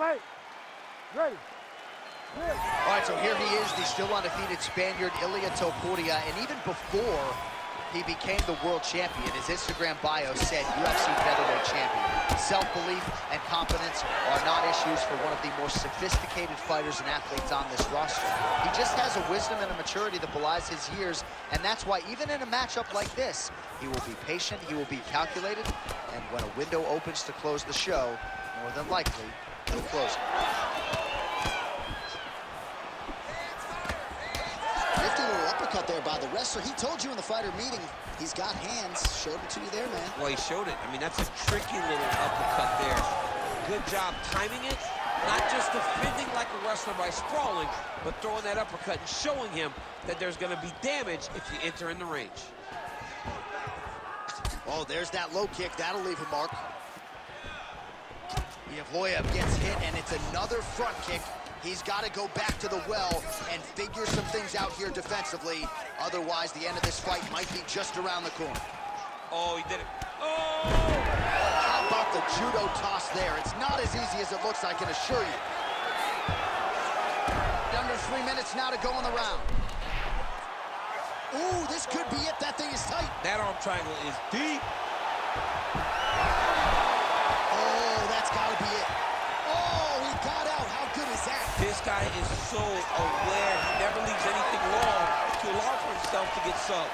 Fight. Ready. All right, so here he is, the still undefeated Spaniard, Илья Topuria, and even before he became the world champion, his Instagram bio said UFC featherweight champion. Self-belief and confidence are not issues for one of the more sophisticated fighters and athletes on this roster. He just has a wisdom and a maturity that belies his years, and that's why even in a matchup like this, he will be patient, he will be calculated, and when a window opens to close the show, more than likely, he'll close it. Nifty little uppercut there by the wrestler. He told you in the fighter meeting he's got hands. Showed it to you there, man. Well, he showed it. I mean, that's a tricky little uppercut there. Good job timing it. Not just defending like a wrestler by sprawling, but throwing that uppercut and showing him that there's going to be damage if you enter in the range. Oh, there's that low kick. That'll leave a mark. Iliya gets hit, and it's another front kick. He's got to go back to the well and figure some things out here defensively. Otherwise, the end of this fight might be just around the corner. Oh, he did it. Oh! How about the judo toss there? It's not as easy as it looks, I can assure you. Under 3 minutes now to go in the round. Ooh, this could be it. That thing is tight. That arm triangle is deep. Oh, that's got to be it. Oh, he got out. How good is that? This guy is so aware. He never leaves anything long to allow for himself to get subbed.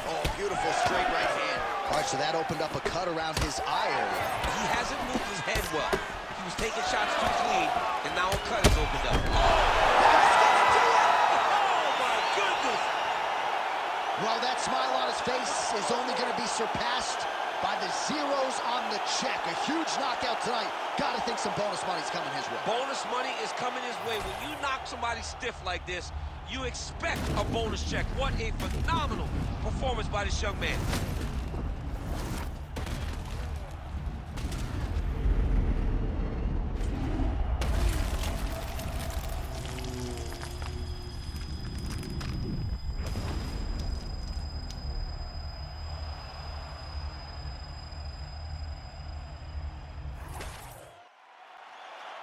Oh, beautiful straight right hand. All right, so that opened up a cut around his eye area. He hasn't moved his head well. He was taking shots too clean, and now a cut is opened up. Oh, that's gonna do it! Oh, my goodness! Well, that smile on his face is only going to be surpassed by the zeros on the check. A huge knockout tonight. Got to think some bonus money's coming his way. Bonus money is coming his way. When you knock somebody stiff like this, you expect a bonus check. What a phenomenal performance by this young man.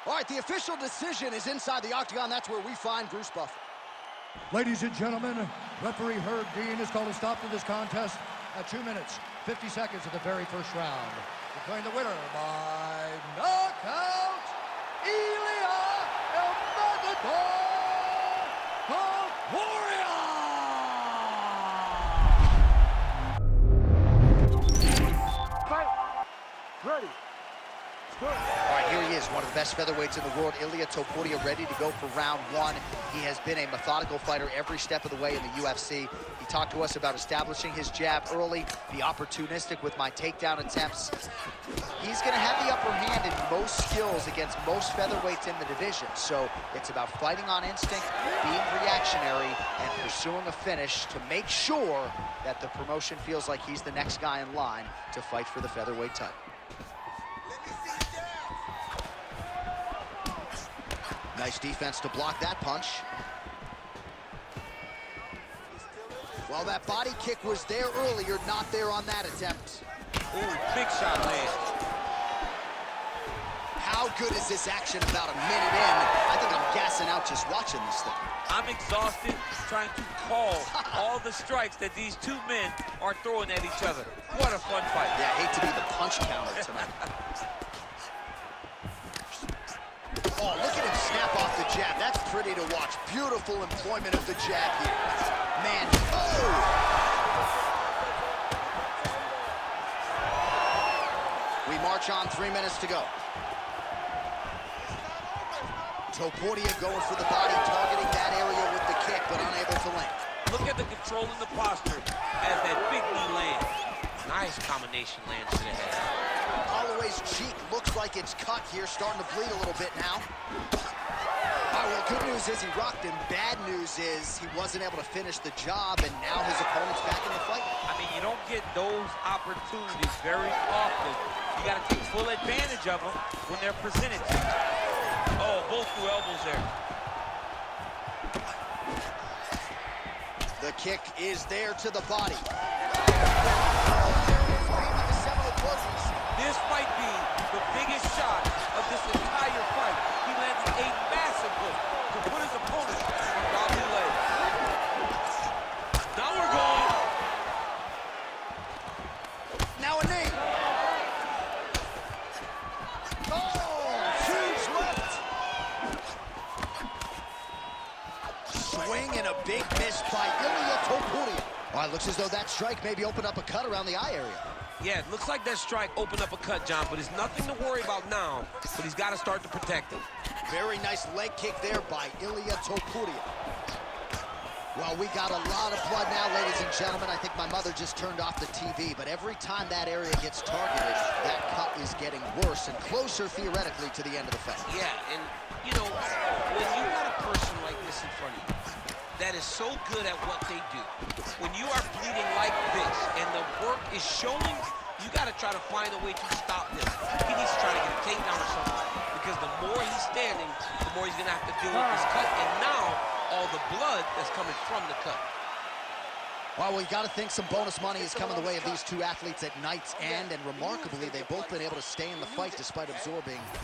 All right, the official decision is inside the octagon. That's where we find Bruce Buffer. Ladies and gentlemen, referee Herb Dean has called a stop to this contest at 2 minutes, 50 seconds of the very first round. Declaring the winner by knockout, Илья Topuria! Fight! Ready! All right, here he is, one of the best featherweights in the world, Илья Topuria, ready to go for round one. He has been a methodical fighter every step of the way in the UFC. He talked to us about establishing his jab early, be opportunistic with my takedown attempts. He's going to have the upper hand in most skills against most featherweights in the division. So it's about fighting on instinct, being reactionary, and pursuing a finish to make sure that the promotion feels like he's the next guy in line to fight for the featherweight title. Nice defense to block that punch. Well, that body kick was there earlier, not there on that attempt. Ooh, big shot land. How good is this action about a minute in? I think I'm gassing out just watching this thing. I'm exhausted trying to call all the strikes that these two men are throwing at each other. What a fun fight. Yeah, I hate to be the punch counter tonight. Oh, look at him snap off the jab. That's pretty to watch. Beautiful employment of the jab here. Man, oh! We march on, 3 minutes to go. Topuria going for the body, targeting that area with the kick, but unable to land. Look at the control in the posture as that big knee lands. Nice combination lands to the head. Holloway's cheek looks like it's cut here, starting to bleed a little bit now. All right, well, good news is he rocked him. Bad news is he wasn't able to finish the job, and now his opponent's back in the fight. I mean, you don't get those opportunities very often. You got to take full advantage of them when they're presented to you. Oh, both through elbows there. The kick is there to the body. This might be the biggest shot of this entire fight. He landed a massive hook to put his opponent on wobbly legs. Now we're going. Now a knee. Oh, huge left. Swing and a big miss by Илья Topuria. Oh, it looks as though that strike maybe opened up a cut around the eye area. Yeah, it looks like that strike opened up a cut, John, but it's nothing to worry about now, but he's got to start to protect him. Very nice leg kick there by Илья Topuria. Well, we got a lot of blood now, ladies and gentlemen. I think my mother just turned off the TV, but every time that area gets targeted, that cut is getting worse and closer, theoretically, to the end of the fight. Yeah, and, you know, when you got a person like this in front of you that is so good at what they do, when you are bleeding like this and the work is showing, you got to try to find a way to stop this. He needs to try to get a takedown or something, because the more he's standing, the more he's going to have to deal with this cut, and now all the blood that's coming from the cut. Well, we got to think some bonus money is coming the way of these two athletes at night's end, and remarkably, they've both been able to stay in the fight despite absorbing a...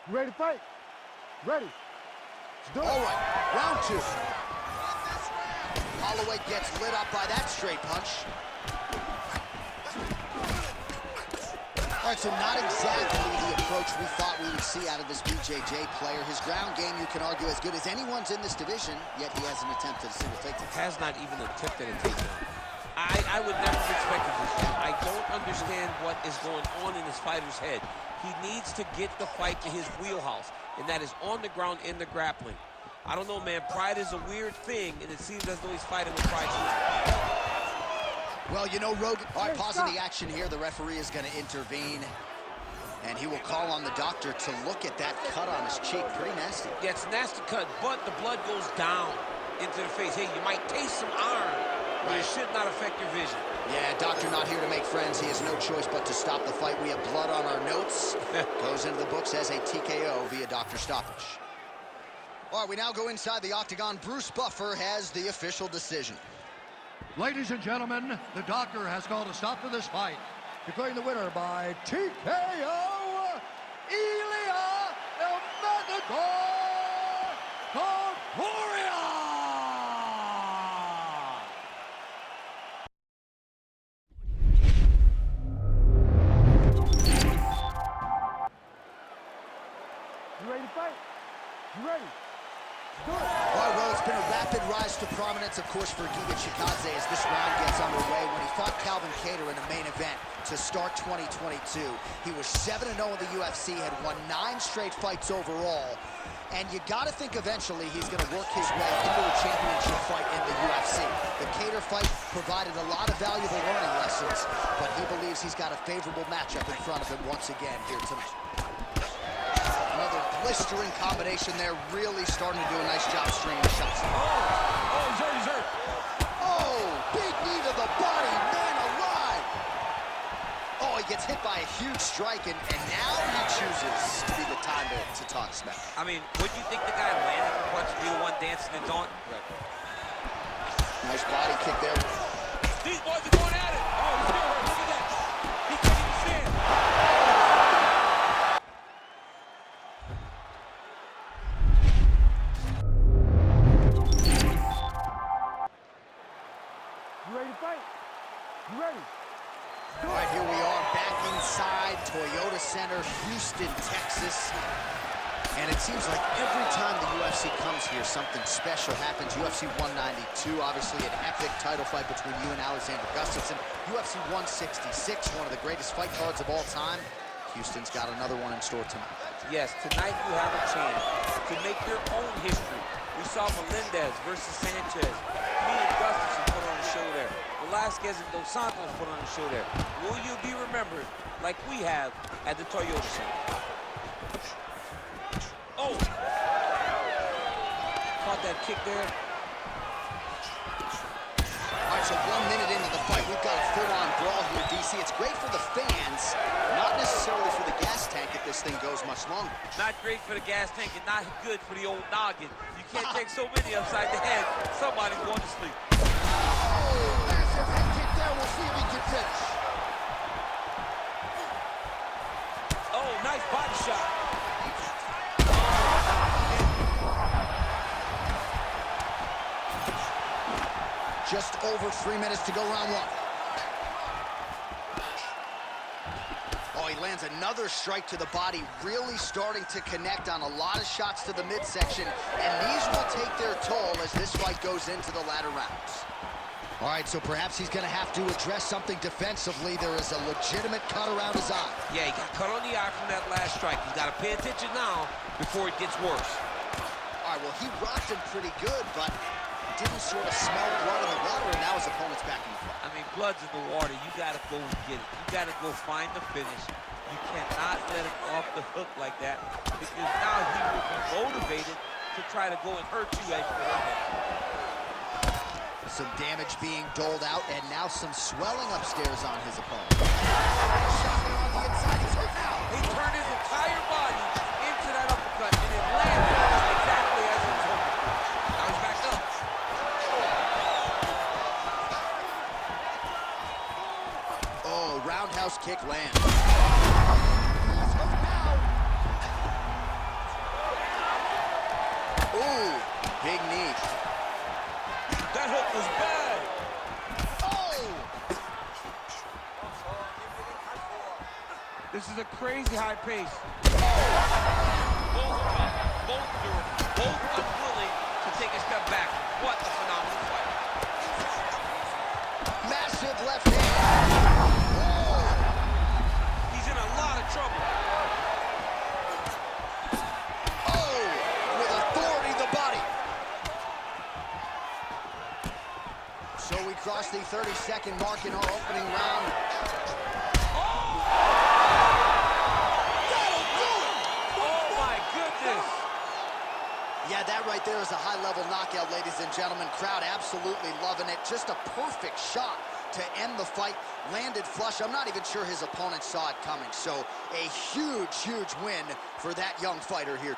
You ready to fight? Ready. Let's do it. All right, round two. Holloway gets lit up by that straight punch. All right, so not exactly the approach we thought we would see out of this BJJ player. His ground game, you can argue, as good as anyone's in this division, yet he hasn't attempted a single takedown. Has not even attempted a takedown. I would never have expected this. I don't understand what is going on in this fighter's head. He needs to get the fight to his wheelhouse, and that is on the ground in the grappling. I don't know, man. Pride is a weird thing, and it seems as though he's fighting with pride too. Well, you know, Rogan, all right, pausing the action here. The referee is going to intervene, and he will call on the doctor to look at that cut on his cheek. Pretty nasty. Yeah, it's a nasty cut, but the blood goes down into the face. Hey, you might taste some iron, but it should not affect your vision. Yeah, doctor not here to make friends. He has no choice but to stop the fight. We have blood on our notes. Goes into the books as a TKO via doctor stoppage. All right, we now go inside the octagon. Bruce Buffer has the official decision. Ladies and gentlemen, the doctor has called a stop to this fight, declaring the winner by TKO, Илья Topuria! You ready to fight? You ready? Let's do it. All right, well, it's been a rapid rise to prominence, of course, for Giga Chikadze as this round gets underway. When he fought Calvin Kattar in the main event to start 2022, he was 7-0 in the UFC, had won 9 straight fights overall. And you got to think eventually he's going to work his way into a championship fight in the UFC. The Kattar fight provided a lot of valuable learning lessons, but he believes he's got a favorable matchup in front of him once again here tonight. Another blistering combination there, really starting to do a nice job stringing the shots. Oh, he's hurt. Oh, big knee to the body, man alive. Oh, he gets hit by a huge strike, and now he chooses to be the time to talk smack. I mean, wouldn't you think the guy landed the punch, be the one dancing and taunt? Nice body kick there. These boys are going at it. Oh, he's still hurt. Look at that. He can't even stand. You ready to fight? You ready? All right, here we are back inside Toyota Center, Houston, Texas. And it seems like every time the UFC comes here, something special happens. UFC 192, obviously an epic title fight between you and Alexander Gustafsson. UFC 166, one of the greatest fight cards of all time. Houston's got another one in store tonight. Yes, tonight you have a chance to make your own history. We saw Melendez versus Sanchez. Me and Gustafsson put on a show there. Velasquez and Dos Santos put on a show there. Will you be remembered like we have at the Toyota Center? Oh! Caught that kick there. All right, so 1 minute into the fight, we've got a full-on brawl here, DC. It's great for the fans, not necessarily for the gas tank. this thing goes much longer. Not great for the gas tank and not good for the old noggin. You can't take so many upside the head. Somebody's going to sleep. Oh, massive head kick there. We'll see if he can finish. Oh, nice body shot. Just over 3 minutes to go, round one. Oh, he lands another strike to the body, really starting to connect on a lot of shots to the midsection, and these will take their toll as this fight goes into the latter rounds. All right, so perhaps he's going to have to address something defensively. There is a legitimate cut around his eye. Yeah, he got cut on the eye from that last strike. He's got to pay attention now before it gets worse. All right, well, he rocked him pretty good, but didn't sort of smell blood in the water, and now his opponent's back in the fight. I mean, blood's in the water. You got to go and get it. You got to go find the finish. You cannot let him off the hook like that, because now he will be motivated to try to go and hurt you as you hurt him. Some damage being doled out, and now some swelling upstairs on his opponent. Shot there on the inside. He's hurt now. He turned his entire body into that uppercut, and it landed exactly as he was hoping for. Now he's back up. Oh, roundhouse kick lands. Ooh, big knee. That hook was bad. Oh! This is a crazy high pace. Both unwilling to take a step back. What a phenomenal fight. Massive left hand. Oh! He's in a lot of trouble. Oh! With authority, the body. So we cross the 30-second mark in our opening round. Yeah, that right there is a high-level knockout, ladies and gentlemen. Crowd absolutely loving it. Just a perfect shot to end the fight. Landed flush. I'm not even sure his opponent saw it coming. So a huge, huge win for that young fighter here.